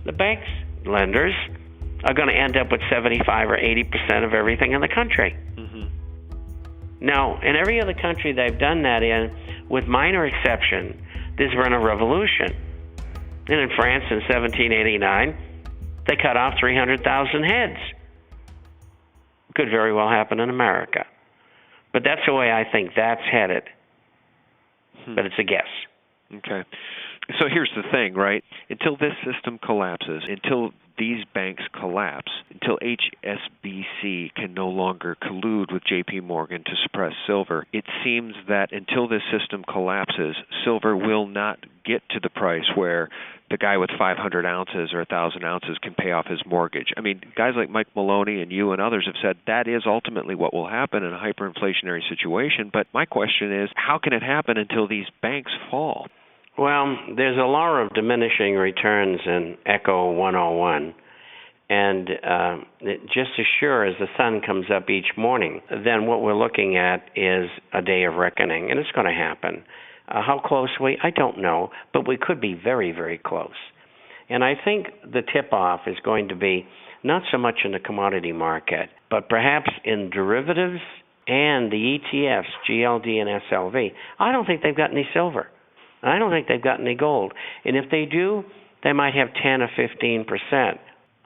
the banks, lenders, are going to end up with 75 or 80% of everything in the country. Now, in every other country they've done that in, with minor exception, there's been a revolution. And in France in 1789, they cut off 300,000 heads. Could very well happen in America. But that's the way I think that's headed. But it's a guess. Okay. So here's the thing, right? Until this system collapses, until these banks collapse, until HSBC can no longer collude with JP Morgan to suppress silver, it seems that until this system collapses, silver will not get to the price where the guy with 500 ounces or 1,000 ounces can pay off his mortgage. I mean, guys like Mike Maloney and you and others have said that is ultimately what will happen in a hyperinflationary situation. But my question is, how can it happen until these banks fall? Well, there's a law of diminishing returns in Echo 101. And just as sure as the sun comes up each morning, then what we're looking at is a day of reckoning, and it's going to happen. How close I don't know, but we could be very, very close. And I think the tip-off is going to be not so much in the commodity market, but perhaps in derivatives and the ETFs, GLD and SLV. I don't think they've got any silver. I don't think they've got any gold. And if they do, they might have 10 or 15%.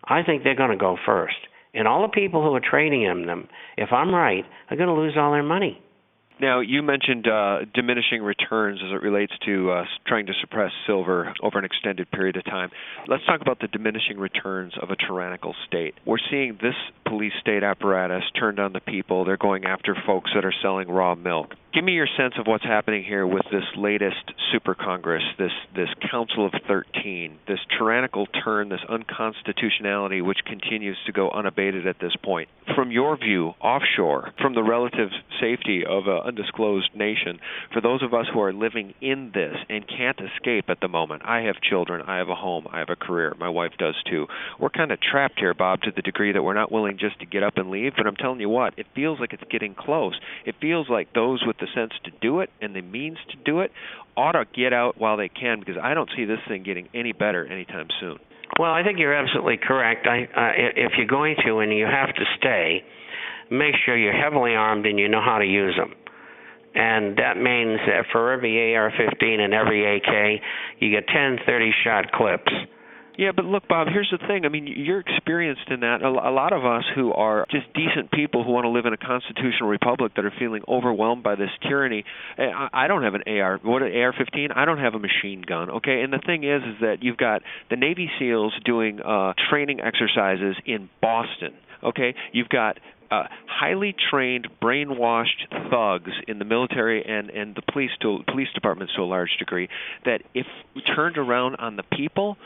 I think they're going to go first. And all the people who are trading in them, if I'm right, are going to lose all their money. Now, you mentioned diminishing returns as it relates to trying to suppress silver over an extended period of time. Let's talk about the diminishing returns of a tyrannical state. We're seeing this police state apparatus turned on the people. They're going after folks that are selling raw milk. Give me your sense of what's happening here with this latest Super Congress, this Council of 13, this tyrannical turn, this unconstitutionality which continues to go unabated at this point. From your view, offshore, from the relative safety of an undisclosed nation, for those of us who are living in this and can't escape at the moment, I have children, I have a home, I have a career, my wife does too. We're kind of trapped here, Bob, to the degree that we're not willing just to get up and leave, but I'm telling you what, it feels like it's getting close. It feels like those with the sense to do it and the means to do it ought to get out while they can, because I don't see this thing getting any better anytime soon. Well, I think you're absolutely correct. If you're going to and you have to stay, make sure you're heavily armed and you know how to use them. And that means that for every AR-15 and every AK, you get 10 30-shot clips. Yeah, but look, Bob, here's the thing. I mean, you're experienced in that. A lot of us who are just decent people who want to live in a constitutional republic that are feeling overwhelmed by this tyranny. I don't have an AR-15? I don't have a machine gun, okay? And the thing is that you've got the Navy SEALs doing training exercises in Boston, okay? You've got highly trained, brainwashed thugs in the military and the police departments to a large degree that if turned around on the people,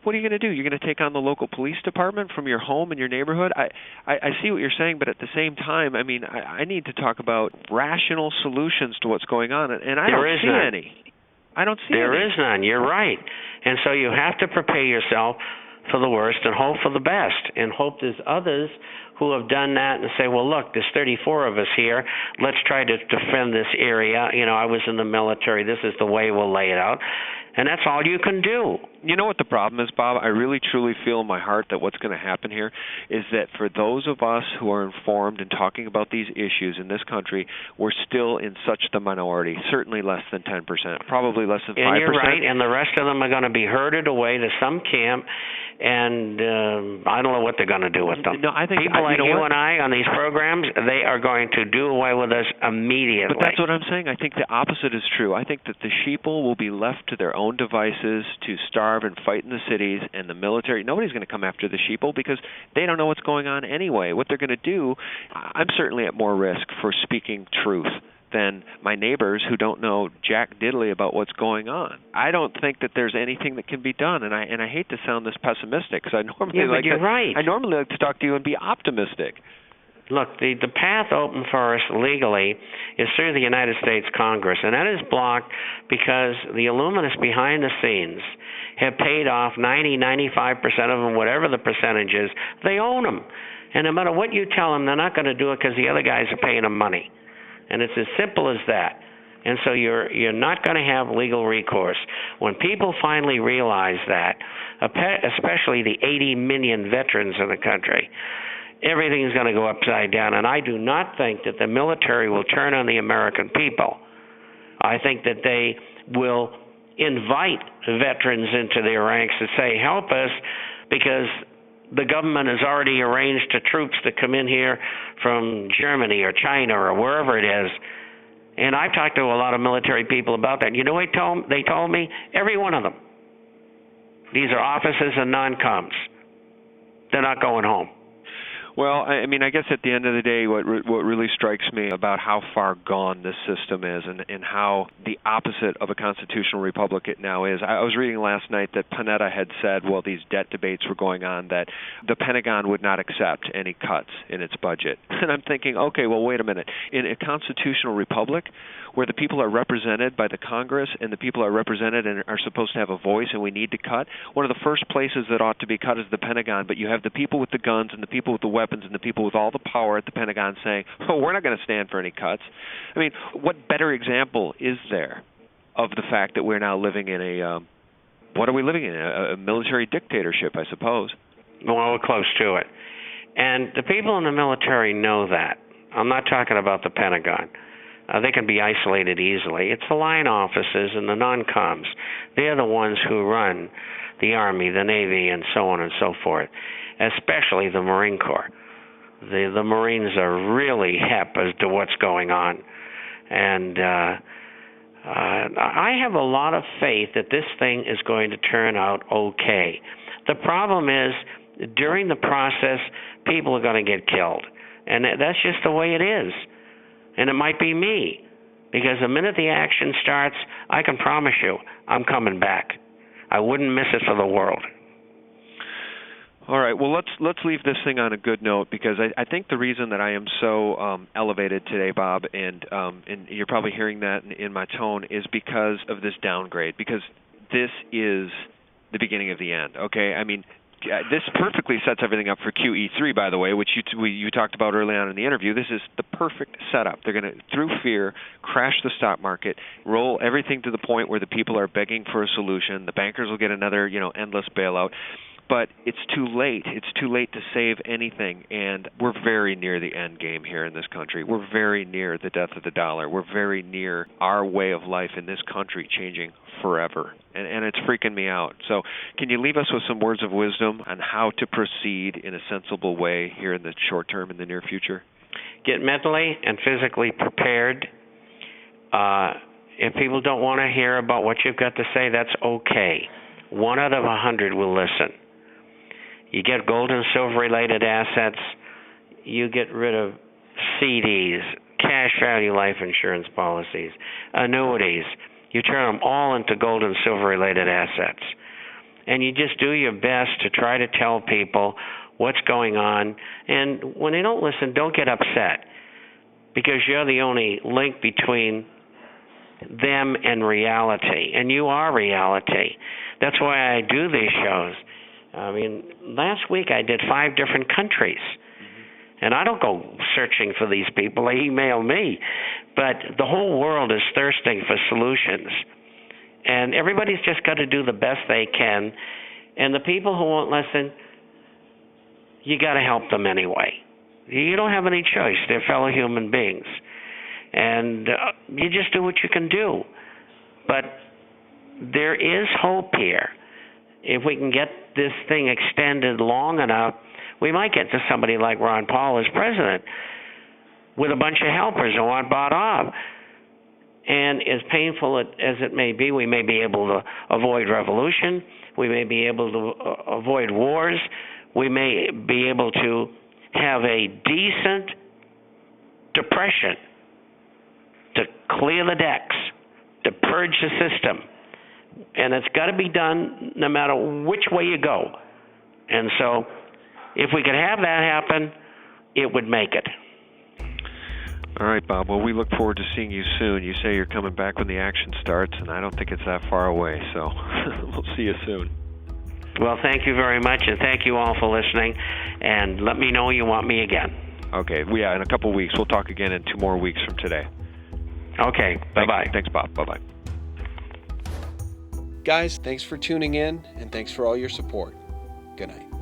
what are you going to do? You're going to take on the local police department from your home and your neighborhood? I see what you're saying, but at the same time, I mean, I need to talk about rational solutions to what's going on, and I don't see any. I don't see any. There is none. You're right. And so you have to prepare yourself for the worst and hope for the best, and hope there's others who have done that and say, well, look, there's 34 of us here. Let's try to defend this area. You know, I was in the military. This is the way we'll lay it out. And that's all you can do. You know what the problem is, Bob? I really, truly feel in my heart that what's going to happen here is that for those of us who are informed and talking about these issues in this country, we're still in such the minority, certainly less than 10%, probably less than 5%. And you're right, and the rest of them are going to be herded away to some camp, and I don't know what they're going to do with them. No, I think people like you and I on these programs, they are going to do away with us immediately. But that's what I'm saying. I think the opposite is true. I think that the sheeple will be left to their own devices to starve and fight in the cities, and the military, nobody's going to come after the sheeple because they don't know what's going on anyway. What they're going to do, I'm certainly at more risk for speaking truth than my neighbors who don't know jack diddly about what's going on. I don't think that there's anything that can be done, and I hate to sound this pessimistic because I normally like to talk to you and be optimistic. Look, the path open for us legally is through the United States Congress, and that is blocked because the Illuminists behind the scenes have paid off 95% of them, whatever the percentage is. They own them. And no matter what you tell them, they're not going to do it because the other guys are paying them money. And it's as simple as that. And so you're not going to have legal recourse. When people finally realize that, especially the 80 million veterans in the country, everything's going to go upside down. And I do not think that the military will turn on the American people. I think that they will invite veterans into their ranks and say, help us, because the government has already arranged the troops to come in here from Germany or China or wherever it is. And I've talked to a lot of military people about that. You know what they told me? Every one of them. These are officers and non-coms. They're not going home. Well, I mean, I guess at the end of the day, what really strikes me about how far gone this system is and how the opposite of a constitutional republic it now is. I was reading last night that Panetta had said, while these debt debates were going on, that the Pentagon would not accept any cuts in its budget. And I'm thinking, okay, well, wait a minute. In a constitutional republic where the people are represented by the Congress and the people are represented and are supposed to have a voice and we need to cut, one of the first places that ought to be cut is the Pentagon, but you have the people with the guns and the people with the weapons and the people with all the power at the Pentagon saying, oh, we're not going to stand for any cuts. I mean, what better example is there of the fact that we're now living in what are we living in? A military dictatorship, I suppose. Well, we're close to it. And the people in the military know that. I'm not talking about the Pentagon. They can be isolated easily. It's the line officers and the non-coms. They're the ones who run the Army, the Navy, and so on and so forth, especially the Marine Corps. The Marines are really hep as to what's going on. And I have a lot of faith that this thing is going to turn out okay. The problem is, during the process, people are going to get killed. And that's just the way it is. And it might be me, because the minute the action starts, I can promise you, I'm coming back. I wouldn't miss it for the world. All right. Well, let's leave this thing on a good note, because I think the reason that I am so elevated today, Bob, and you're probably hearing that in my tone, is because of this downgrade. Because this is the beginning of the end. Okay. I mean, this perfectly sets everything up for QE3, by the way, which you talked about early on in the interview. This is the perfect setup. They're going to, through fear, crash the stock market, roll everything to the point where the people are begging for a solution. The bankers will get another, endless bailout. But it's too late. It's too late to save anything, and we're very near the end game here in this country. We're very near the death of the dollar. We're very near our way of life in this country changing forever, and it's freaking me out. So can you leave us with some words of wisdom on how to proceed in a sensible way here in the short term, in the near future? Get mentally and physically prepared. If people don't want to hear about what you've got to say, that's okay. 1 out of 100 will listen. You get gold and silver-related assets. You get rid of CDs, cash value life insurance policies, annuities. You turn them all into gold and silver-related assets. And you just do your best to try to tell people what's going on. And when they don't listen, don't get upset, because you're the only link between them and reality. And you are reality. That's why I do these shows. I mean, last week I did 5 different countries. And I don't go searching for these people. They email me. But the whole world is thirsting for solutions. And everybody's just got to do the best they can. And the people who won't listen, you got to help them anyway. You don't have any choice. They're fellow human beings. And you just do what you can do. But there is hope here. If we can get this thing extended long enough, we might get to somebody like Ron Paul as president with a bunch of helpers who aren't bought off. And as painful as it may be, we may be able to avoid revolution. We may be able to avoid wars. We may be able to have a decent depression to clear the decks, to purge the system. And it's got to be done no matter which way you go. And so if we could have that happen, it would make it. All right, Bob. Well, we look forward to seeing you soon. You say you're coming back when the action starts, and I don't think it's that far away. So we'll see you soon. Well, thank you very much, and thank you all for listening. And let me know you want me again. Okay. Yeah, in a couple of weeks. We'll talk again in 2 more weeks from today. Okay. Bye-bye. Thanks, Bob. Bye-bye. Guys, thanks for tuning in, and thanks for all your support. Good night.